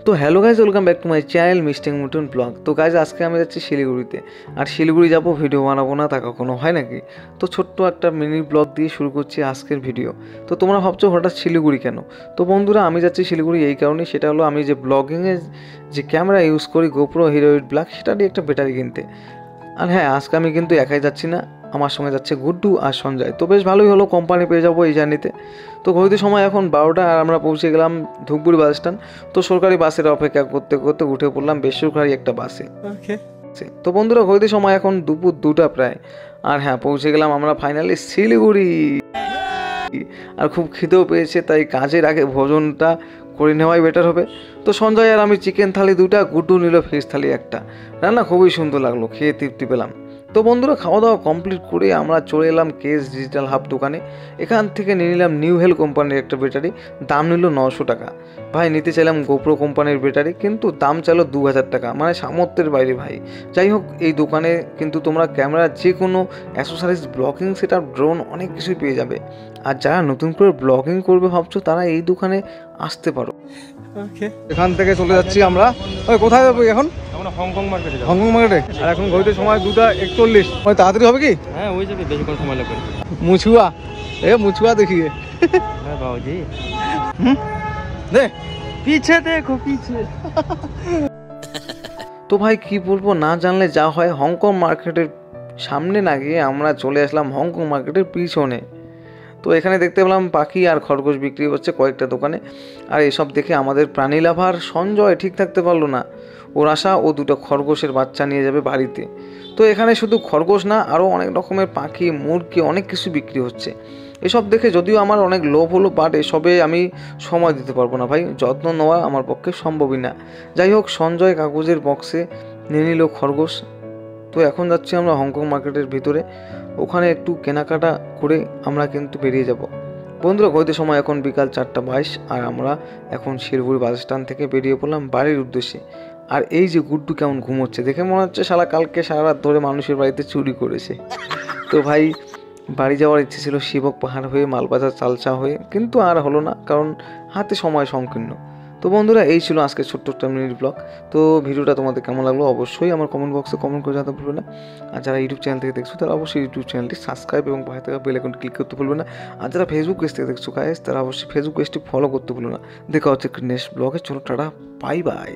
তো hello guys, welcome back to my channel misting mutton blog. তো guys আজকে আমি যাচ্ছি শিলিগুড়িতে। আর শিলিগুড়ি যাবো, ভিডিও বানাবো না তা কখনো হয় নাকি? তো ছোট্ট একটা মিনি ব্লগ দিয়ে শুরু করছি আজকের ভিডিও। তো তোমরা ভাবছো হঠাৎ শিলিগুড়ি কেন? তো বন্ধুরা, আমি যাচ্ছি শিলিগুড়ি এই কারণে, সেটা হলো আমি যে ব্লগিংয়ে যে ক্যামেরা ইউজ করি গোপ্রো হিরো 8 ব্ল্যাক, সেটা দিয়ে একটা ব্যাটারি কিনতে। আর হ্যাঁ, আজকে আমি কিন্তু একাই যাচ্ছি না, আমার সঙ্গে যাচ্ছে গুড্ডু আর সঞ্জয়। তো বেশ ভালোই হলো, কোম্পানি পেয়ে যাবো এই জার্নিতে। তো ঘড়িতে সময় এখন 12টা, আর আমরা পৌঁছে গেলাম ধূপগুড়ি বাস স্ট্যান্ড। তো সরকারি বাসের অপেক্ষা করতে করতে উঠে পড়লাম বেসরকারি একটা বাসে। তো বন্ধুরা, ঘড়িতে সময় এখন দুপুর 2টা প্রায়। আর হ্যাঁ, পৌঁছে গেলাম আমরা ফাইনালি শিলিগুড়ি। আর খুব খিদেও পেয়েছে, তাই কাজের আগে ভোজনটা করে নেওয়াই বেটার হবে। তো সঞ্জয় আর আমি চিকেন থালি 2টা, গুড্ডু নিল ফিশ থালি 1টা। রান্না খুবই সুন্দর লাগলো, খেয়ে তৃপ্তি পেলাম। তো বন্ধুরা, খাওয়া দাওয়া কমপ্লিট করে আমরা চলে এলাম কেস ডিজিটাল হাব দোকানে। এখান থেকে নিয়ে নিলাম নিউ হেল কোম্পানির একটা ব্যাটারি, দাম নিল 900 টাকা। ভাই, নিতে চাইলাম গোপ্রো কোম্পানির ব্যাটারি, কিন্তু দাম চাইলো 2000 টাকা, মানে সামর্থ্যের বাইরে ভাই। যাই হোক, এই দোকানে কিন্তু তোমরা ক্যামেরা যে কোনো অ্যাসেসরিজ, ব্লগিং সেটআপ, ড্রোন অনেক কিছুই পেয়ে যাবে। আর যারা নতুন করে ব্লগিং করবে ভাবছো, তারা এই দোকানে আসতে পারো। এখান থেকে চলে যাচ্ছি আমরা। ওই কোথায় যাবো এখন? হংকং মার্কেটে যাবো। হংকং মার্কেটে। আর এখন ঘড়িতে সময় 2:41। ওই তাড়াতাড়ি হবে কি? হ্যাঁ, হয়ে যাবে, বেশিক্ষণ সময় লাগবে। মুছুয়া, মুছুয়া দেখিয়ে। হ্যাঁ বাবুজি, দে পিছে দেখো, পিছে। তো ভাই কি বলবো, না জানলে যা হয়। হংকং মার্কেটের সামনে না গিয়ে আমরা চলে আসলাম হংকং মার্কেটের পিছনে। তো এখানে দেখতে পেলাম পাখি আর খরগোশ বিক্রি হচ্ছে কয়েকটা দোকানে। আর এসব দেখে আমাদের প্রাণী লাভার সঞ্জয় ঠিক থাকতে পারলো না। ওর আশা ও 2টো খরগোশের বাচ্চা নিয়ে যাবে বাড়িতে। তো এখানে শুধু খরগোশ না, আরও অনেক রকমের পাখি, মুরগি, অনেক কিছু বিক্রি হচ্ছে। এসব দেখে যদিও আমার অনেক লোভ হলো, বাট এসবে আমি সময় দিতে পারবো না ভাই, যত্ন নেওয়া আমার পক্ষে সম্ভবই না। যাই হোক, সঞ্জয় কাগজের বক্সে নিয়ে নিল খরগোশ। তো এখন যাচ্ছি আমরা হংকং মার্কেটের ভিতরে, ওখানে একটু কেনাকাটা করে আমরা কিন্তু বেরিয়ে যাব। বন্ধুরা, ঘড়িতে সময় এখন বিকাল 4:22, আর আমরা এখন শিলিগুড়ি বাস স্ট্যান্ড থেকে বেরিয়ে পড়লাম বাড়ির উদ্দেশ্যে। আর এই যে গুড্ডু কেমন ঘুমোচ্ছে, দেখে মনে হচ্ছে শালা কালকে সারা রাত ধরে মানুষের বাড়িতে চুরি করেছে। তো ভাই, বাড়ি যাওয়ার ইচ্ছে ছিল শিবক পাহাড় হয়ে, মালবাজার চালচা হয়ে, কিন্তু আর হলো না, কারণ হাতে সময় সংকীর্ণ। তো বন্ধুরা, এই ছিল আজকে ছোট্ট একটা মিনিট ব্লগ। তো ভিডিওটা তোমাদের কেমন লাগলো অবশ্যই আমার কমেন্ট বক্সে কমেন্ট করে জানাতে ভুলবে না। আর যারা ইউটিউব চ্যানেল থেকে দেখছো, তারা অবশ্যই ইউটিউব চ্যানেলটি সাবস্ক্রাইব এবং পাশে থাকা বেল আইকনটি ক্লিক করতে ভুলবে না। আর যারা ফেসবুক পেজ থেকে দেখছো গাইস, তারা অবশ্যই ফেসবুক পেজটি ফলো করতে ভুলবে না। দেখা হচ্ছে নেক্সট ব্লগে। চলো, টাটা, বাই বাই।